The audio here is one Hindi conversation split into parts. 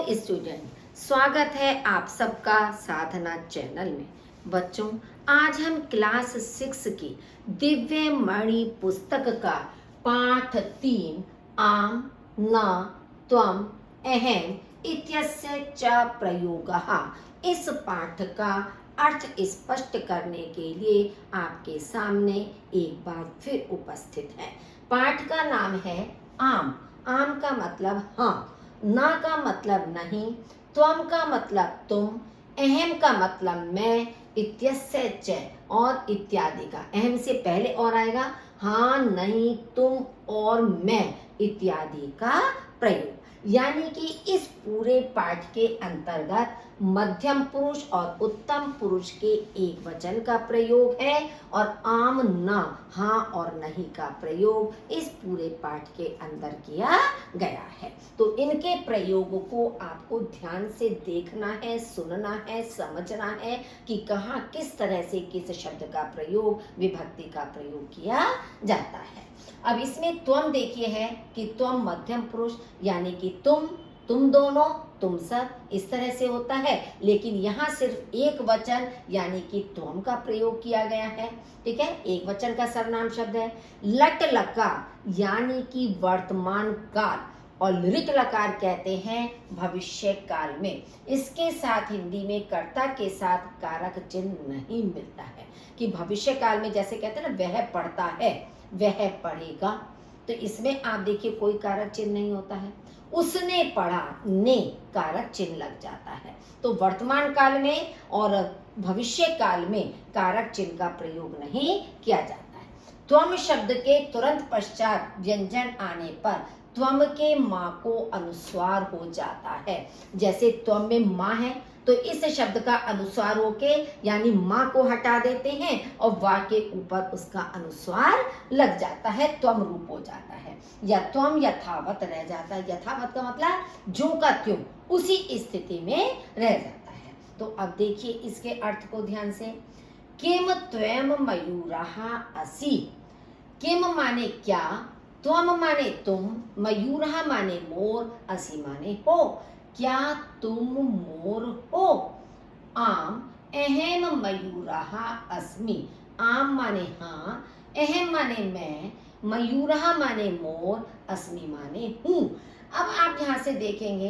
स्टूडेंट, स्वागत है आप सबका साधना चैनल में। बच्चों, आज हम क्लास 6 की दिव्य मणि पुस्तक का पाठ 3 आम न त्वम अहम इत्यस्य च प्रयोगः, इस पाठ का अर्थ स्पष्ट करने के लिए आपके सामने एक बार फिर उपस्थित है। पाठ का नाम है आम। आम का मतलब हाँ, ना का मतलब नहीं, त्वम का मतलब तुम, अहम का मतलब मैं, इत्यस्य च और इत्यादि का। अहम से पहले और आएगा हाँ, नहीं, तुम और मैं इत्यादि का प्रयोग। यानी कि इस पूरे पाठ के अंतर्गत मध्यम पुरुष और उत्तम पुरुष के एक वचन का प्रयोग है और आम ना, हाँ और नहीं का प्रयोग इस पूरे पाठ के अंदर किया गया है। तो इनके प्रयोगों को आपको ध्यान से देखना है, सुनना है, समझना है कि कहाँ किस तरह से किस शब्द का प्रयोग, विभक्ति का प्रयोग किया जाता है। अब इसमें त्वम देखिए है कि त्वम मध्यम पुरुष यानी कि तुम दोनों, तुम सब इस तरह से होता है, लेकिन यहाँ सिर्फ एक वचन यानी कि त्वम का प्रयोग किया गया है। ठीक है, एक वचन का सर्वनाम शब्द है। लट लकार यानी कि वर्तमान काल और लिट लकार कहते हैं भविष्य काल में। इसके साथ हिंदी में कर्ता के साथ कारक चिन्ह नहीं मिलता है कि भविष्य काल में जैसे कहते हैं ना, वह पढ़ता है, वह पढ़ेगा, तो इसमें आप देखिए कोई कारक चिन्ह नहीं होता है। उसने पढ़ा, ने कारक चिन्ह लग जाता है। तो वर्तमान काल में और भविष्य काल में कारक चिन्ह का प्रयोग नहीं किया जाता है। त्वम शब्द के तुरंत पश्चात व्यंजन आने पर त्वम के माँ को अनुस्वार हो जाता है। जैसे त्वम में माँ है तो इस शब्द का अनुस्वार होके यानी माँ को हटा देते हैं और वा के ऊपर उसका अनुस्वार लग जाता है, त्वम रूप हो जाता है। या त्वम यथावत रह जाता है। यथावत का मतलब जो का त्यों, उसी स्थिति में रह जाता है। तो अब देखिए इसके अर्थ को ध्यान से। किम त्वम मयूरः असि। किम माने क्या, त्वम माने तुम, मयूरः माने मोर, असि माने हो। क्या तुम मोर हो। आम अहम मयूरः अस्मि। आम माने हाँ, अहम माने मैं, मयूरः माने मोर, अस्मि माने हूँ। अब आप यहाँ से देखेंगे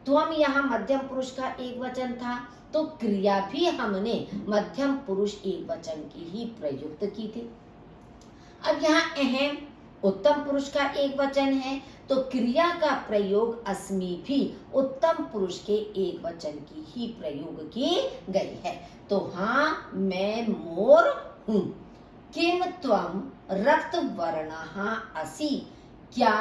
त्वम यहाँ मध्यम पुरुष का एक वचन था, तो क्रिया भी हमने मध्यम पुरुष एक वचन की ही प्रयुक्त की थी। अब यहाँ अहम उत्तम पुरुष का एक वचन है, तो क्रिया का प्रयोग अस्मि भी उत्तम पुरुष के एक वचन की ही प्रयोग की गई है। तो हाँ, मैं मोर हूँ। किम त्वम रक्त वर्णः असि। क्या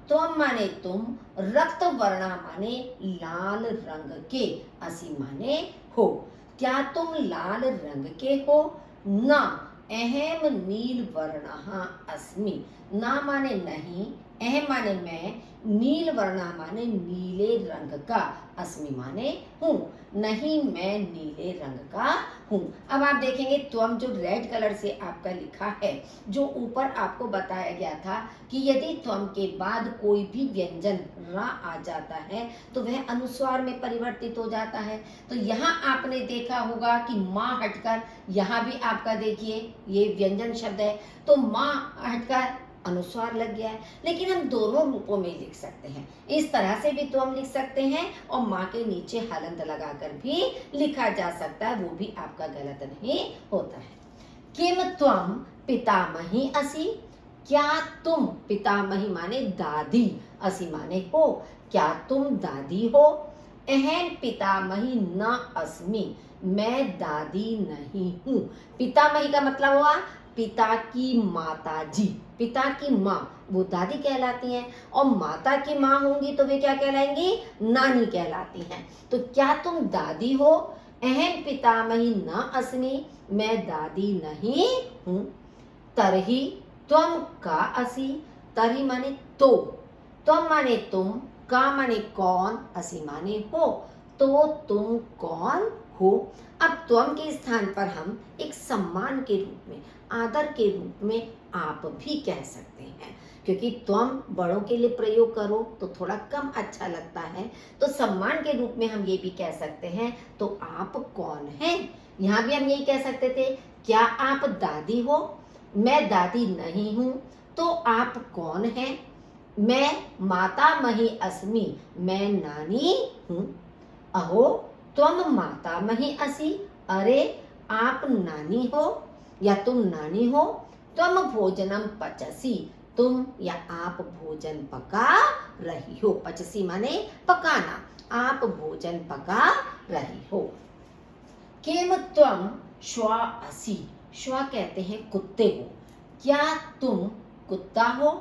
त्वम माने तुम, रक्त वर्ण माने लाल रंग के, असि माने हो। क्या तुम लाल रंग के हो। ना अहम नील वर्णः अस्मि। ना माने नहीं, अहम माने मैं, नील वर्ण माने नीले रंग का, अस्मि माने हूँ। नहीं, मैं नीले रंग का हूँ। अब आप देखेंगे त्वम जो रेड कलर से आपका लिखा है, जो ऊपर आपको बताया गया था कि यदि त्वम के बाद कोई भी व्यंजन रा आ जाता है तो वह अनुस्वार में परिवर्तित हो जाता है। तो यहाँ आपने देखा होगा कि माँ हटकर यहाँ भी आपका देखिए ये व्यंजन शब्द है, तो माँ हटकर अनुस्वार लग गया है। लेकिन हम दोनों रूपों में लिख सकते हैं। इस तरह से भी तो हम लिख सकते हैं और माँ के नीचे हलंत लगाकर भी लिखा जा सकता है, वो भी आपका गलत नहीं होता है। किम त्वम पितामही असि। क्या तुम, पितामही माने दादी, असि माने हो। क्या तुम दादी हो। अहम पितामही न अस्मि। मैं दादी नहीं हूँ। पितामही का मतलब हुआ पिता की माता जी, पिता की माँ वो दादी कहलाती हैं, और माता की माँ होंगी तो वे क्या कहलाएंगी, नानी कहलाती हैं। तो क्या तुम दादी हो। अहम पितामही न अस्मि, मैं दादी नहीं हूँ। तरही त्वम का असि। तरही माने तो, त्वम माने तुम, का माने कौन, असि माने हो। तो तुम कौन हो। अब त्वम के स्थान पर हम एक सम्मान के रूप में, आदर के रूप में आप भी कह सकते हैं, क्योंकि त्वम बड़ों के लिए प्रयोग करो तो थोड़ा कम अच्छा लगता है। तो सम्मान के रूप में हम ये भी कह सकते हैं, तो आप कौन हैं। यहाँ भी हम यही कह सकते थे, क्या आप दादी हो। मैं दादी नहीं हूँ, तो आप कौन हैं। मैं मातामही अस्मि, मैं नानी हूँ। अहो त्वम मातामही असि, अरे आप नानी हो या तुम नानी हो। त्वम भोजनम पचसी, तुम या आप भोजन पका रही हो। पचसी माने पकाना, आप भोजन पका रही हो। किम त्वम श्वा असि, श्वा कहते हैं कुत्ते को। क्या तुम कुत्ता हो।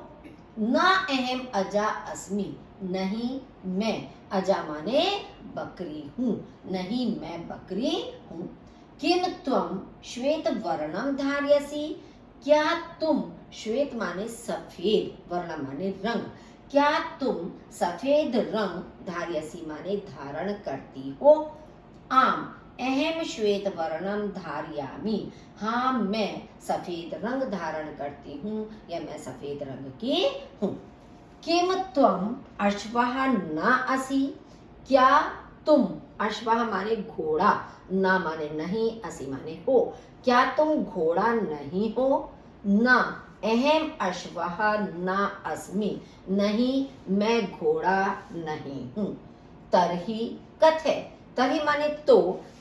न अहम अजा अस्मि, नहीं मैं, अजा माने बकरी हूँ, नहीं मैं बकरी हूँ। किम त्वम श्वेत वर्णम धार्यसि, क्या तुम, श्वेत माने सफेद, वर्ण माने रंग, क्या तुम सफेद रंग धार्यसि माने धारण करती हो। आम अहम श्वेत वर्णम धारयामि, हाँ मैं सफेद रंग धारण करती हूँ या मैं सफेद रंग की हूँ। किम त्वम अश्वः न असि, क्या तुम, अश्वः माने घोड़ा, न माने नहीं, असि माने हो, क्या तुम घोड़ा नहीं हो। न अहम अश्वः न अस्मि, नहीं मैं घोड़ा नहीं हूँ। तरहि कथय, तरहि माने तो,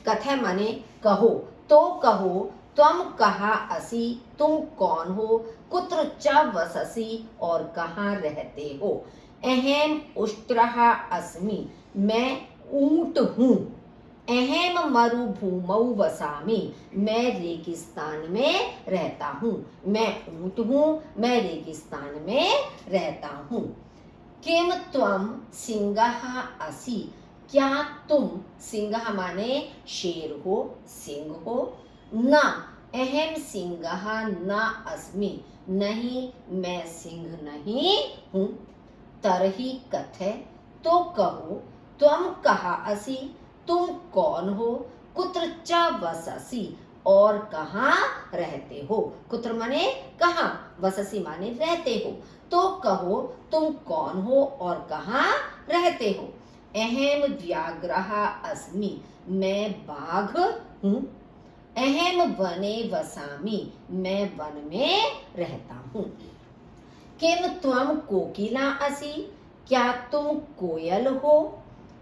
कथय माने कहो, तो कहो, त्वम कहा असि, तुम कौन हो, कुत्र च वससि और कहाँ रहते हो। अहम उष्ट्रः अस्मि, मैं ऊंट हूँ। अहम मरुभूमौ वसामि, मैं रेगिस्तान में रहता हूँ। मैं ऊंट हूँ, मैं रेगिस्तान में रहता हूँ। किम त्वम सिंहः असि, क्या तुम, सिंह माने शेर हो, सिंह हो। न अहम सिंहः न अस्मि, नहीं मैं सिंह नहीं हूँ। तरहि कथय, तो कहो, त्वम कहा असि, तुम कौन हो, कुत्र च वससि और कहाँ रहते हो। कुत्र माने कहाँ, वससि माने रहते हो। तो कहो तुम कौन हो और कहाँ रहते हो। अहम व्याघ्रः अस्मि, मैं बाघ हूँ। अहम वने वसामि, मैं वन में रहता हूँ। किम त्वम कोकिला असि, क्या तुम कोयल हो।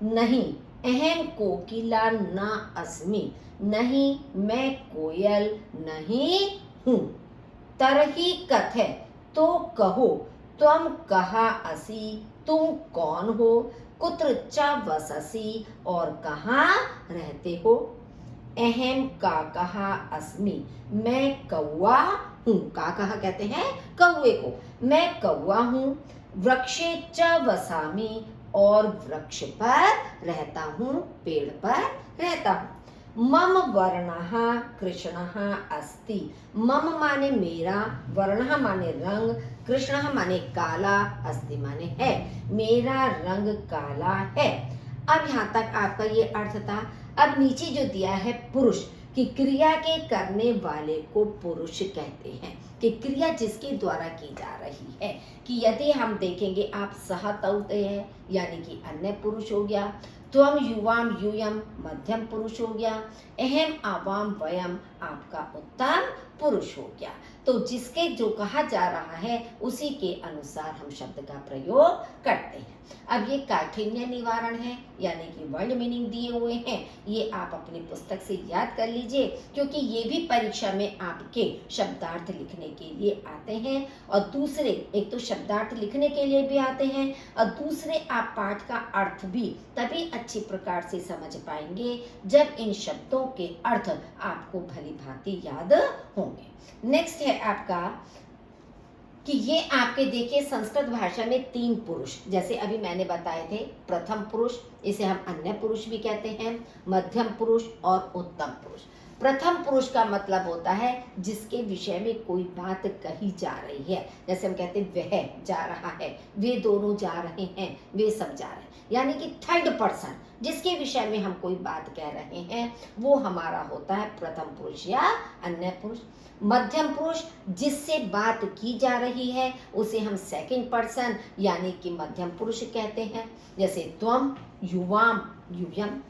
नहीं अहम कोकिला न अस्मि, नहीं मैं कोयल नहीं हूँ। तरहि कथय, तो कहो, त्वम कहा असि, तुम कौन हो, कुत्र च वससि और कहाँ रहते हो। अहम काकः अस्मि, मैं कौआ हूँ। काकः कहते हैं कौए को, मैं कौआ हूँ। वृक्षे च वसामि और वृक्ष पर रहता हूँ, पेड़ पर रहता हूँ। मम वर्णः कृष्णः अस्ति, मम माने मेरा, वर्णः माने रंग, कृष्णः माने काला, अस्ति माने है, मेरा रंग काला है। अब यहाँ तक आपका ये अर्थ था। अब नीचे जो दिया है पुरुष कि क्रिया के करने वाले को पुरुष कहते हैं, कि क्रिया जिसके द्वारा की जा रही है। कि यदि हम देखेंगे आप सह तौते है यानी कि अन्य पुरुष हो गया, त्वम युवाम यूयम मध्यम पुरुष हो गया, अहम आवाम वयम आपका उत्तम पुरुष हो गया। तो जिसके जो कहा जा रहा है उसी के अनुसार हम शब्द का प्रयोग करते हैं। अब ये काठिन्य निवारण है यानी कि वर्ड मीनिंग दिए हुए हैं, ये आप अपनी पुस्तक से याद कर लीजिए, क्योंकि ये भी परीक्षा में आपके शब्दार्थ लिखने के लिए आते हैं। और दूसरे, एक तो शब्दार्थ लिखने के लिए भी आते हैं और दूसरे आप पाठ का अर्थ भी तभी अच्छी प्रकार से समझ पाएंगे जब इन शब्दों के अर्थ आपको भली भांति याद होंगे। नेक्स्ट है आपका कि ये आपके देखिए संस्कृत भाषा में 3 पुरुष, जैसे अभी मैंने बताए थे, प्रथम पुरुष, इसे हम अन्य पुरुष भी कहते हैं, मध्यम पुरुष और उत्तम पुरुष। प्रथम पुरुष का मतलब होता है जिसके विषय में कोई बात कही जा रही है। जैसे हम कहते हैं वह जा रहा है, वे दोनों जा रहे हैं, वे सब जा रहे हैं, यानी कि थर्ड पर्सन जिसके विषय में हम कोई बात कह रहे हैं वो हमारा होता है प्रथम पुरुष या अन्य पुरुष। मध्यम पुरुष जिससे बात की जा रही है उसे हम सेकंड पर्सन यानी कि मध्यम पुरुष कहते हैं। जैसे त्वम, युवाम, यूयम।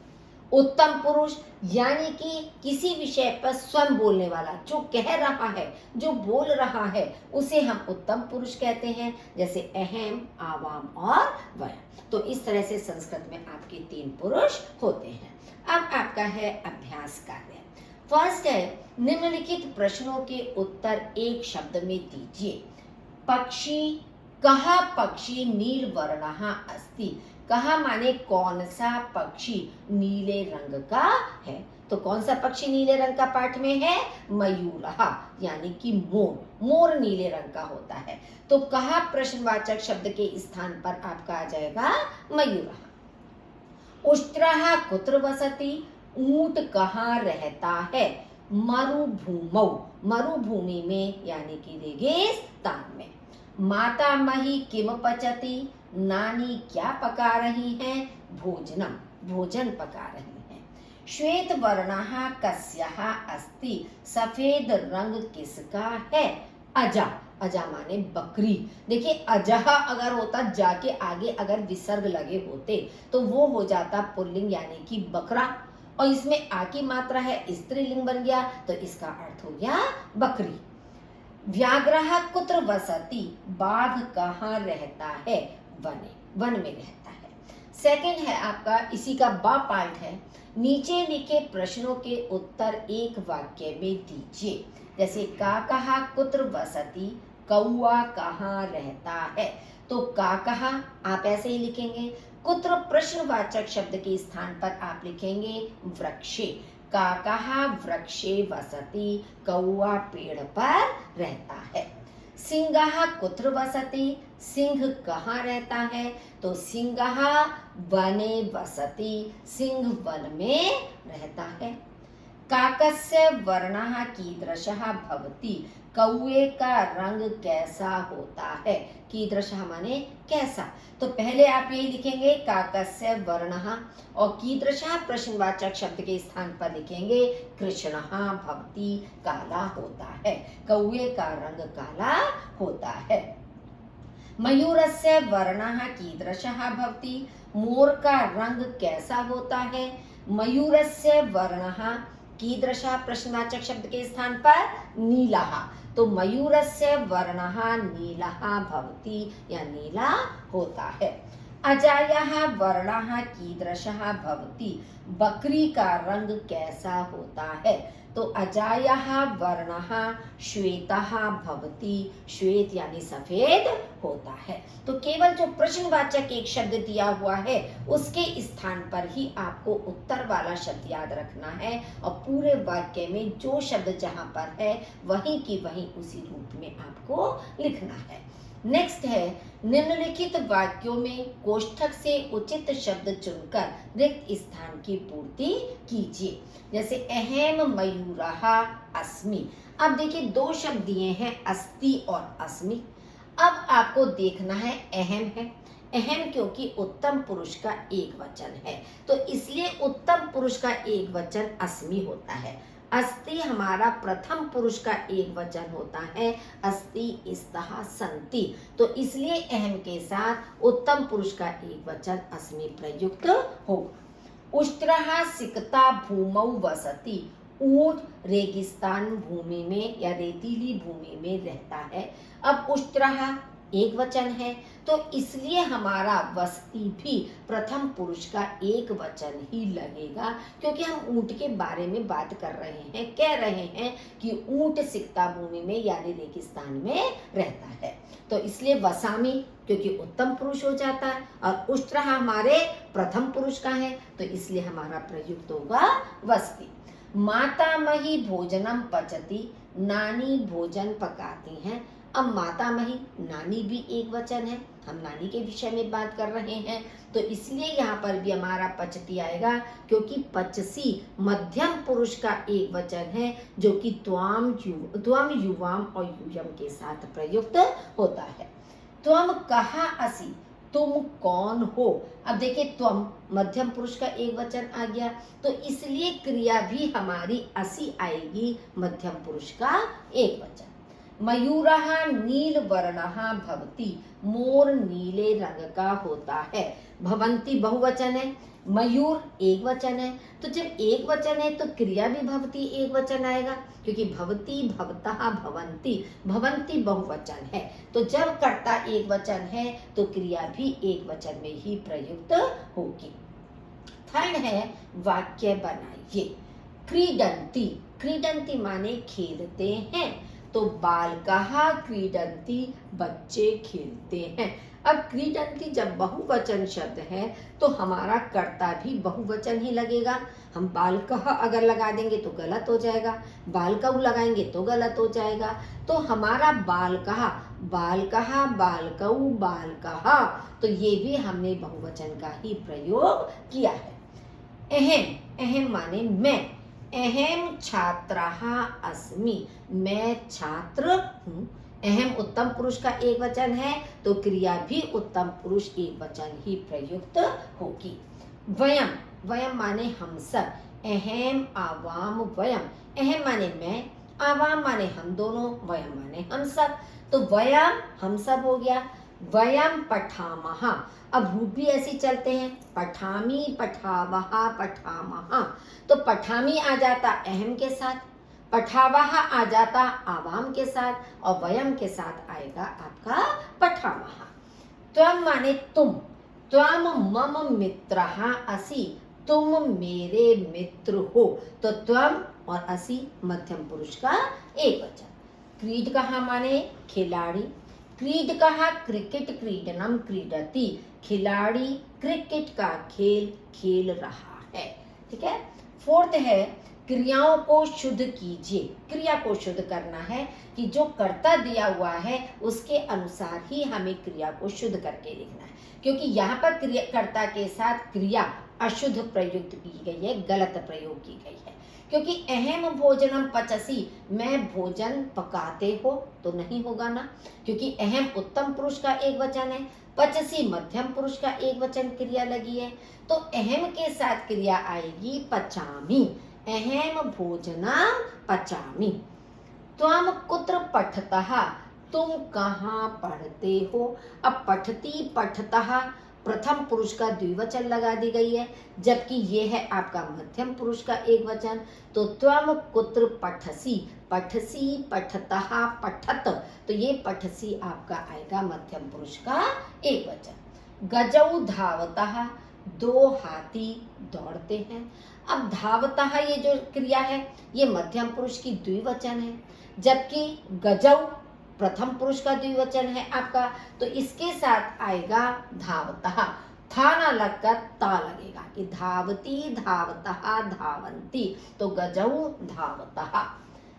उत्तम पुरुष यानी कि किसी विषय पर स्वयं बोलने वाला, जो कह रहा है, जो बोल रहा है, उसे हम उत्तम पुरुष कहते हैं। जैसे अहम, आवाम और वयम। तो इस तरह से संस्कृत में आपके 3 पुरुष होते हैं। अब आपका है अभ्यास कार्य। फर्स्ट है निम्नलिखित प्रश्नों के उत्तर एक शब्द में दीजिए। पक्षी, कहा पक्षी नीलवर्णः अस्ति। कहा माने कौन सा पक्षी नीले रंग का है। तो कौन सा पक्षी नीले रंग का पाठ में है? मयूरः, यानी कि मोर। मोर नीले रंग का होता है। तो कहा प्रश्नवाचक शब्द के स्थान पर आपका आ जाएगा मयूरः। उष्ट्रः कुत्र वसति। ऊंट कहाँ रहता है? मरुभूमौ, मरुभूमि में यानी कि रेगिस्तान में। मातामही किम पचति। नानी क्या पका रही हैं? भोजनम, भोजन पका रही हैं। श्वेत वर्णः कस्यः अस्ति। सफेद रंग किसका है? अजा, अजा माने बकरी। देखिए अजह अगर होता, जाके आगे अगर विसर्ग लगे होते तो वो हो जाता पुल्लिंग यानी कि बकरा, और इसमें आ की मात्रा है, स्त्रीलिंग बन गया, तो इसका अर्थ हो गया बकरी। व्याघ्रः कुत्र वसति। बाघ कहाँ रहता है? वने, वन में रहता है। सेकंड है आपका, इसी का बा पार्ट है। नीचे लिखे प्रश्नों के उत्तर एक वाक्य में दीजिए। जैसे काकः कुत्र वसति। कौआ कहाँ रहता है। तो काकः आप ऐसे ही लिखेंगे। कुत्र प्रश्नवाचक शब्द के स्थान पर आप लिखेंगे वृक्षे। काकः वृक्षे वसति। कौआ पेड़ पर रहता है। सिंहः कुत्र वसति। सिंह कहाँ रहता है। तो सिंहः वने वसति। सिंह वन में रहता है। काकस्य वर्णः कीदृशः भवति। कौए का रंग कैसा होता है। कीदृशः माने कैसा। तो पहले आप यही लिखेंगे काकस्य वर्णः, और कीदृशः प्रश्नवाचक शब्द के स्थान पर लिखेंगे कृष्णः भवति। काला होता है, कौए का रंग काला होता है। मयूरस्य वर्णः कीदृशः भवति। मोर का रंग कैसा होता है। मयूरस्य वर्णः कीदृशः प्रश्नवाचक शब्द के स्थान पर नीलः। तो मयूरस्य वर्णः नीलः भवति, या नीला होता है। अजायाः वर्णः कीदृशः भवति। बकरी का रंग कैसा होता है। तो अजायाः वर्णः श्वेतः भवति। श्वेत यानी सफेद होता है। तो केवल जो प्रश्नवाचक एक शब्द दिया हुआ है उसके स्थान पर ही आपको उत्तर वाला शब्द याद रखना है, और पूरे वाक्य में जो शब्द जहां पर है वहीं की वहीं उसी रूप में आपको लिखना है। नेक्स्ट है निम्नलिखित वाक्यों में कोष्ठक से उचित शब्द चुनकर रिक्त स्थान की पूर्ति कीजिए। जैसे अहम मयूरः अस्मि। अब देखिए 2 शब्द दिए हैं, अस्ति और अस्मि। अब आपको देखना है अहम है। अहम क्योंकि उत्तम पुरुष का एक वचन है, तो इसलिए उत्तम पुरुष का एक वचन अस्मि होता है। अस्ति हमारा प्रथम पुरुष का एक वचन होता है, अस्ति स्तः सन्ति। तो इसलिए अहम के साथ उत्तम पुरुष का एक वचन अस्मि प्रयुक्त होगा। उष्ट्रः सिकता भूमौ वसति। ऊंट रेगिस्तान भूमि में या रेतीली भूमि में रहता है। अब उष्ट्रः एक वचन है, तो इसलिए हमारा वसति भी प्रथम पुरुष का एक वचन ही लगेगा, क्योंकि हम ऊंट के बारे में बात कर रहे हैं, कह रहे हैं कि ऊंट सिकता भूमि में यानी रेगिस्तान में रहता है। तो इसलिए वसामी क्योंकि उत्तम पुरुष हो जाता है, और उष्ट्रः हमारे प्रथम पुरुष का है, तो इसलिए हमारा प्रयुक्त होगा वसति। मातामही भोजनम पचति। नानी भोजन पकाती हैं। अब मातामही, नानी भी एक वचन है, हम नानी के विषय में बात कर रहे हैं, तो इसलिए यहाँ पर भी हमारा पचती आएगा, क्योंकि पचसी मध्यम पुरुष का एक वचन है जो कि त्वाम युवाम और यूयम के साथ प्रयुक्त होता है। त्वम कहा असि, तुम कौन हो। अब देखिए त्वम मध्यम पुरुष का एक वचन आ गया, तो इसलिए क्रिया भी हमारी असि आएगी, मध्यम पुरुष का एक वचन। मयूरः नील वर्णः भवति, मोर नीले रंग का होता है। भवंती बहुवचन है, मयूर एक वचन है, तो जब एक वचन है तो क्रिया भी भवती एक वचन आएगा, क्योंकि भवती भवतः भवंती, भवंती बहुवचन है, तो जब कर्ता एक वचन है तो क्रिया भी एक वचन में ही प्रयुक्त होगी। थर्ड है वाक्य बनाइए। क्रीडंती, क्रीडंती माने खेलते हैं, तो बालकः क्रीडंती, बच्चे खेलते हैं। अब क्रीडंती जब बहुवचन शब्द है तो हमारा कर्ता भी बहुवचन ही लगेगा। हम बालकः अगर लगा देंगे तो गलत हो जाएगा, बालकौ लगाएंगे तो गलत हो जाएगा, तो हमारा बालकः, बालकः, बालकौ, बालकः, तो ये भी हमने बहुवचन का ही प्रयोग किया है। अहम, अहम माने मैं, अहम छात्रः अस्मि, मैं छात्र हूँ। अहम उत्तम पुरुष का एक वचन है, तो क्रिया भी उत्तम पुरुष एक वचन ही प्रयुक्त होगी। वयम, वयम माने हम सब, अहम आवाम वयम, अहम माने मैं, आवाम माने हम दोनों, वयम माने हम सब, तो वयम हम सब हो गया। वयम पठामः, अब रूप भी ऐसे चलते हैं, पठामी, पठावः, पठामः, तो पठामी आ जाता अहम के साथ, पठावः आ जाता आवाम के साथ, और वयम के साथ आएगा आपका पठामः। त्वम माने तुम, त्वम मम मित्रः असि, तुम मेरे मित्र हो, तो त्वम और असि मध्यम पुरुष का एक वचन। क्रीडकः माने खिलाड़ी, क्रीडकः क्रिकेट क्रीडनम क्रीडति, खिलाड़ी क्रिकेट का खेल खेल रहा है। ठीक है। फोर्थ है क्रियाओं को शुद्ध कीजिए। क्रिया को शुद्ध करना है कि जो कर्ता दिया हुआ है उसके अनुसार ही हमें क्रिया को शुद्ध करके लिखना है, क्योंकि यहाँ पर क्रिया कर्ता के साथ क्रिया अशुद्ध प्रयुक्त की गई है, गलत प्रयोग की गई है। क्योंकि अहम भोजनम पचसी, मैं भोजन पकाते हो, तो नहीं होगा ना, क्योंकि अहम उत्तम पुरुष का एक वचन है, पचसी मध्यम पुरुष का एक वचन क्रिया लगी है, तो अहम के साथ क्रिया आएगी पचामी, अहम भोजनम पचामी। त्वम कुत्र पठतः, तुम कहाँ पढ़ते हो। अब पठती पठतः प्रथम पुरुष का द्विवचन लगा दी गई है, जबकि ये है आपका मध्यम पुरुष का एक वचन, तो त्वम कुत्र पठसी, पठसी पठतः पठत, तो ये पठसी आपका आएगा मध्यम पुरुष का एक वचन। गजौ धावतः, दो हाथी दौड़ते हैं। अब धावतः ये जो क्रिया है ये मध्यम पुरुष की द्विवचन है, जबकि गजौ प्रथम पुरुष का द्विवचन है आपका, तो इसके साथ आएगा धावतः, था ना लगकर ता लगेगा कि धावती धावतः धावंती, तो गजौ धावतः।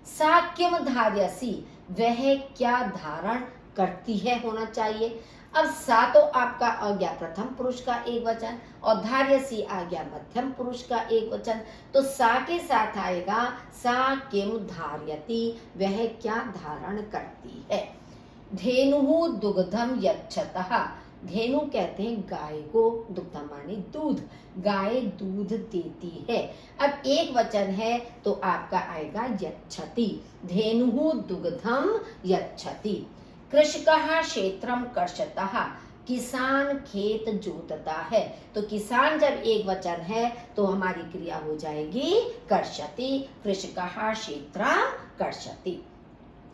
सा किम धार्यसी, वह क्या धारण करती है होना चाहिए। अब सा तो आपका आ गया प्रथम पुरुष का एक वचन और धार्यसी आ गया मध्यम पुरुष का एक वचन, तो सा के साथ आएगा सा किम धार्यति, वह क्या धारण करती है। धेनु दुग्धम यच्छतः, धेनु कहते हैं गाय को, दुग्धम माने दूध, गाय दूध देती है। अब एक वचन है तो आपका आएगा यच्छति, धेनु दुग्धम यच्छति। कृषकः क्षेत्रम कर्षतः, किसान खेत जोतता है, तो किसान जब एक वचन है तो हमारी क्रिया हो जाएगी कर्षति, कृषकः क्षेत्रम कर्षति।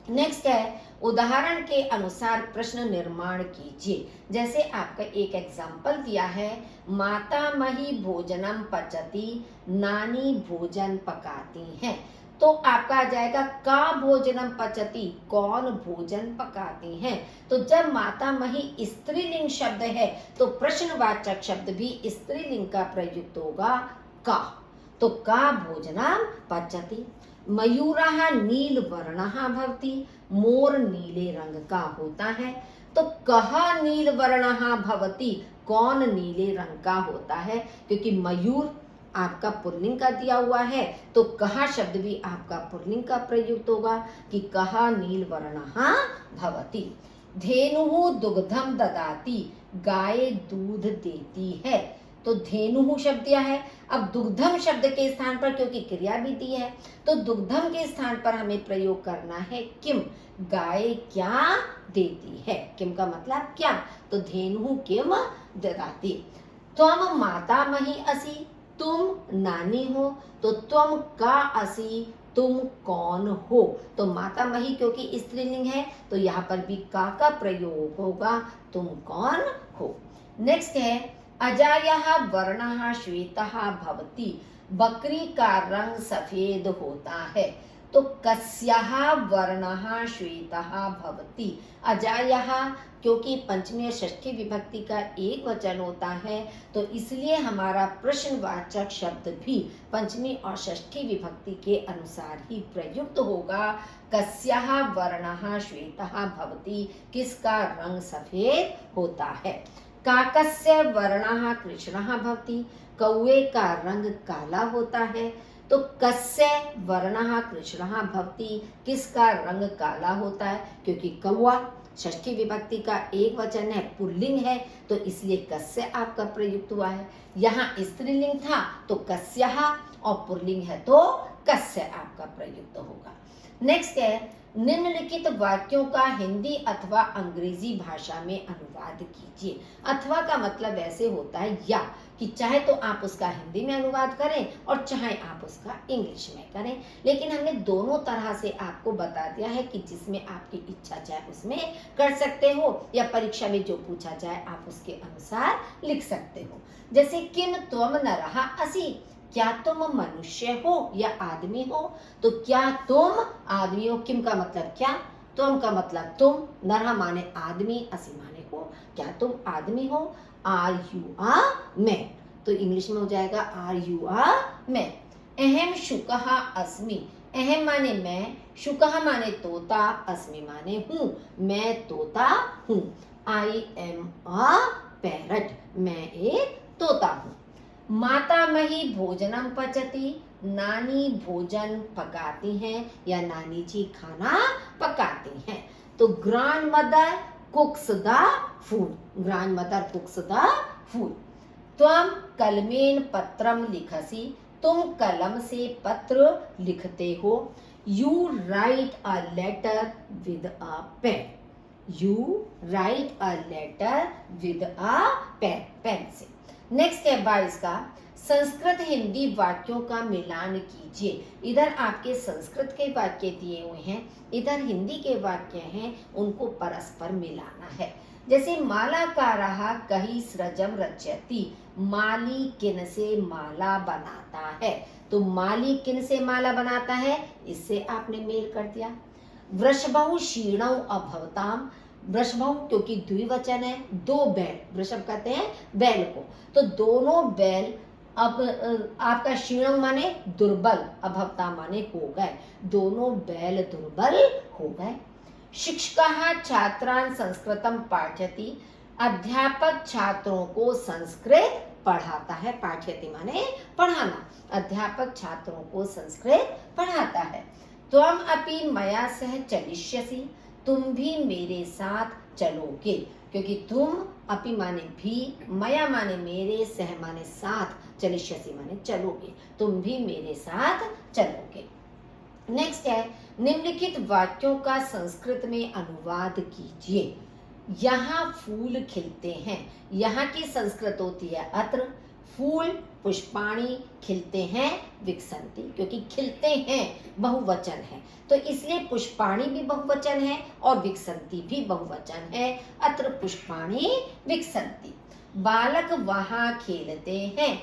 नेक्स्ट है उदाहरण के अनुसार प्रश्न निर्माण कीजिए। जैसे आपका एक एग्जाम्पल दिया है, मातामही भोजनम पचती, नानी भोजन पकाती हैं, तो आपका आ जाएगा का भोजनम पचती, कौन भोजन पकाती हैं। तो जब मातामही स्त्रीलिंग शब्द है तो प्रश्नवाचक शब्द भी स्त्रीलिंग का प्रयुक्त होगा का, तो का भोजनम पचती। मयूरः नील वर्णः भवति, मोर नीले रंग का होता है। तो कः नीलवर्णः भवति, कौन नीले रंग का होता है, क्योंकि मयूर आपका पुल्लिंग का दिया हुआ है तो कः शब्द भी आपका पुल्लिंग का प्रयुक्त होगा कि कः नीलवर्णः भवति। धेनुः दुग्धम ददाति, गाय दूध देती है। तो धेनुः शब्द दिया है, अब दुग्धम शब्द के स्थान पर क्योंकि क्रिया भी दी है तो दुग्धम के स्थान पर हमें प्रयोग करना है किम, गाय क्या देती है। किम का मतलब क्या, तो धेनुः किम ददाति। त्वम मातामही असि, तुम नानी हो, तो त्वम का असि, तुम कौन हो। तो मातामही क्योंकि स्त्रीलिंग है तो यहाँ पर भी का प्रयोग होगा, तुम कौन हो। नेक्स्ट है अजायः वर्णः श्वेतः भवति, बकरी का रंग सफेद होता है। तो कस्याः वर्णः श्वेतः भवति, अजायः क्योंकि पंचमी और षष्ठी विभक्ति का एक वचन होता है तो इसलिए हमारा प्रश्नवाचक शब्द भी पंचमी और षष्ठी विभक्ति के अनुसार ही प्रयुक्त होगा। कस्याः वर्णः श्वेतः भवति, किसका रंग सफेद होता है। काकस्य वर्णः कृष्णः भवति, कौवे का रंग काला होता है। तो कस्य वर्णः कृष्णः भवति, किसका रंग काला होता है, क्योंकि कौवा षष्ठी विभक्ति का एक वचन है, पुल्लिंग है तो इसलिए कस्य आपका प्रयुक्त हुआ है। यहाँ स्त्रीलिंग था तो कस्यः और पुल्लिंग है तो कस्य आपका प्रयुक्त होगा। नेक्स्ट है निम्नलिखित वाक्यों का हिंदी अथवा अंग्रेजी भाषा में अनुवाद कीजिए। अथवा का मतलब ऐसे होता है या कि चाहे तो आप उसका हिंदी में अनुवाद करें और चाहे आप उसका इंग्लिश में करें, लेकिन हमने दोनों तरह से आपको बता दिया है कि जिसमें आपकी इच्छा चाहे उसमें कर सकते हो या परीक्षा में जो पूछा जाए आप उसके अनुसार लिख सकते हो। जैसे किम त्वम नरः असि, क्या तुम मनुष्य हो या आदमी हो, तो क्या तुम आदमी हो, किम का मतलब क्या, तुम का मतलब तुम, नरः माने आदमी, असि माने हो, क्या तुम आदमी हो। आर यू आ मैन, तो इंग्लिश में हो जाएगा आर यू आ मैन। अहम शुकः अस्मि, अहम माने मैं, शुकः माने तोता, अस्मि माने हूँ, मैं तोता हूँ। आई एम अ पैरट, मैं एक तोता हूँ। मातामही भोजनम पचती, नानी भोजन पकाती हैं या नानी जी खाना पकाती हैं। तो grand mother cooks the food, grand mother cooks the food. त्वम कलमेन पत्रम लिखसी, तुम कलम से पत्र लिखते हो। You write a letter with a pen, you write a letter with a pen, pen से। नेक्स्ट है 22 का संस्कृत हिंदी वाक्यों का मिलान कीजिए। इधर आपके संस्कृत के वाक्य दिए हुए हैं, इधर हिंदी के वाक्य हैं, उनको परस्पर मिलाना है। जैसे मालाकारः कहि सृजम रचयति, माली किन से माला बनाता है, तो माली किन से माला बनाता है, इससे आपने मेल कर दिया। वृषभौ क्षीणौ अभवताम, वृषभौ क्योंकि द्विवचन है, दो बैल, वृषभ कहते हैं बैल को, तो दोनों बैल अब आपका क्षीणम माने दुर्बल, अभवता माने हो गए, दोनों बैल दुर्बल हो गए। शिक्षकः छात्रान् संस्कृतम पाठयति, अध्यापक छात्रों को संस्कृत पढ़ाता है, पाठयति माने पढ़ाना, अध्यापक छात्रों को संस्कृत पढ़ाता है। त्वम अपि मया सह चलिष्यसि, तुम भी मेरे साथ चलोगे, क्योंकि तुम अपि माने भी, मया माने मेरे, सह माने साथ, चलिष्यसि माने चलोगे, तुम भी मेरे साथ चलोगे। नेक्स्ट है निम्नलिखित वाक्यों का संस्कृत में अनुवाद कीजिए। यहाँ फूल खिलते हैं, यहाँ की संस्कृत होती है अत्र, फूल पुष्पाणि, खिलते हैं विकसंती, क्योंकि खिलते हैं बहुवचन है तो इसलिए पुष्पाणि भी बहुवचन है और विकसंती भी बहुवचन है, अत्र पुष्पाणि विकसंती। बालक वहाँ खेलते हैं,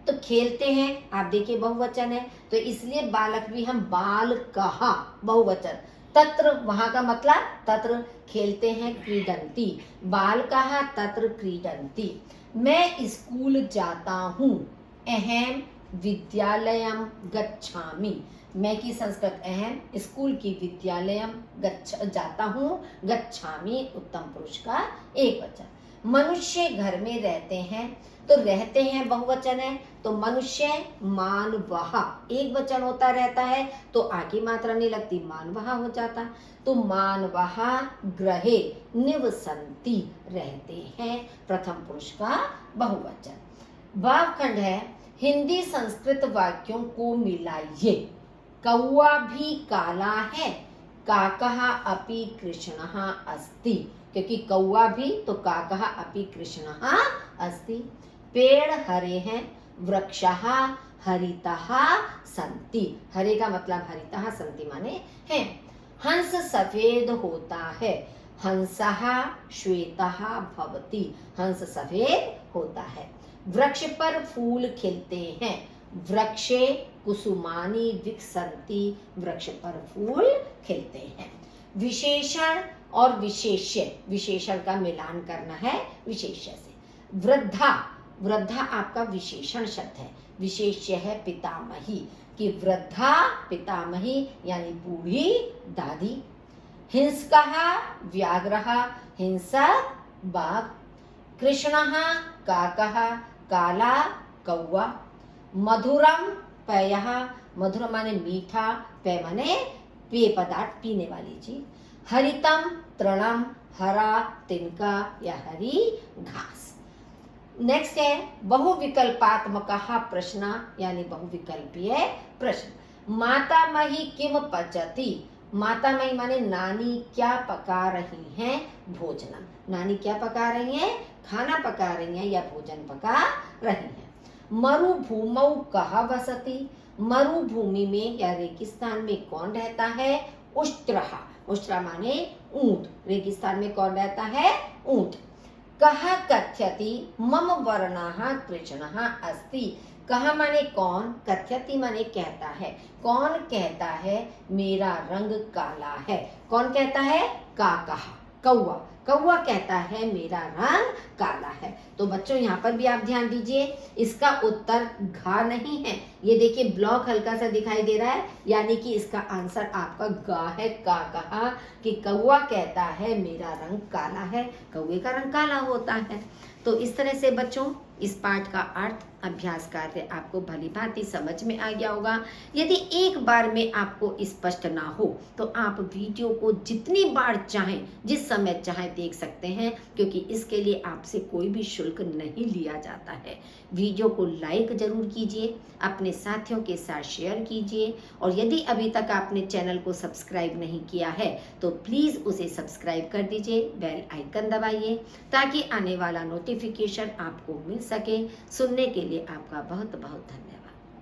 तो खेलते हैं आप देखिए बहुवचन है तो इसलिए बालक भी हम बाल कहा बहुवचन। तत्र वहाँ का मतलब तत्र खेलते हैं, क्रीडन्ति, बाल कहा तत्र क्रीडन्ति। मैं स्कूल जाता हूँ, अहम विद्यालयम गच्छामि। मैं की संस्कृत अहम, स्कूल की विद्यालयम जाता हूँ, गच्छामि उत्तम पुरुष का एक वचन। मनुष्य घर में रहते हैं, तो रहते हैं बहुवचन है, तो मनुष्य मानवः एक वचन होता रहता है, तो आगे मात्रा नहीं लगती, मानवः हो जाता। तो मानवः गृहे निवसन्ति रहते हैं, प्रथम पुरुष का बहुवचन। भावखंड है, हिंदी संस्कृत वाक्यों को मिलाइए। कौआ भी काला है, काकः अपि कृष्णः अस्ति, क्योंकि कौआ भी तो काकः अपि कृष्णः अस्ति। पेड़ हरे हैं, वृक्षः हरितः सन्ति, हरे का मतलब हरितः सन्ति माने हैं। हंस सफेद होता है, हंसः श्वेतः भवति, हंस सफेद होता है। वृक्ष पर फूल खिलते हैं, वृक्षे कुसुमानि विकसन्ति, वृक्ष पर फूल खिलते हैं। विशेषण और विशेष्य, विशेषण का मिलान करना है विशेष्य से। वृद्धा, वृद्धा आपका विशेषण शब्द है, विशेष्य है पितामही, कि वृद्धा पितामही यानी बूढ़ी दादी। हिंसकः व्याघ्रः, हिंसक बाघ। कृष्णः काकः, काला कौआ। मधुरम पेयः, मधुर माने मीठा, पेय माने पेय पदार्थ पीने वाली चीज। हरितम तृणम, हरा तिनका या हरी घास। नेक्स्ट है बहुविकल्पात्मक प्रश्न यानी बहुविकल्पीय प्रश्न। मातामही किम पचति, मातामही माने नानी क्या पका रही हैं भोजनम, नानी क्या पका रही हैं, खाना पका रही हैं या भोजन पका रही हैं। मरुभूमौ कः वसति, मरुभूमि में या रेगिस्तान में कौन रहता है, उष्ट्रः, उष्ट्रा माने ऊंट, रेगिस्तान में कौन रहता है, ऊंट। कः कथ्यति मम वर्णः कृष्णः अस्ति, कः माने कौन, कथ्यति माने कहता है, कौन कहता है मेरा रंग काला है, कौन कहता है, काकः कौआ, कौआ कहता है मेरा रंग काला है। तो बच्चों यहाँ पर भी आप ध्यान दीजिए, इसका उत्तर घा नहीं है, ये देखिए ब्लॉक हल्का सा दिखाई दे रहा है, यानी कि इसका आंसर आपका गा है। का कहा कि कौआ कहता है मेरा रंग काला है, कौए का रंग काला होता है। तो इस तरह से बच्चों इस पाठ का अर्थ अभ्यास कार्य आपको भली भांति समझ में आ गया होगा। यदि एक बार में आपको स्पष्ट ना हो तो आप वीडियो को जितनी बार चाहें, जिस समय चाहें देख सकते हैं, क्योंकि इसके लिए आपसे कोई भी शुल्क नहीं लिया जाता है। वीडियो को लाइक जरूर कीजिए, अपने साथियों के साथ शेयर कीजिए, और यदि अभी तक आपने चैनल को सब्सक्राइब नहीं किया है तो प्लीज़ उसे सब्सक्राइब कर दीजिए, बेल आइकन दबाइए ताकि आने वाला नोटिफिकेशन आपको मिल सके। सुनने के लिए आपका बहुत बहुत धन्यवाद।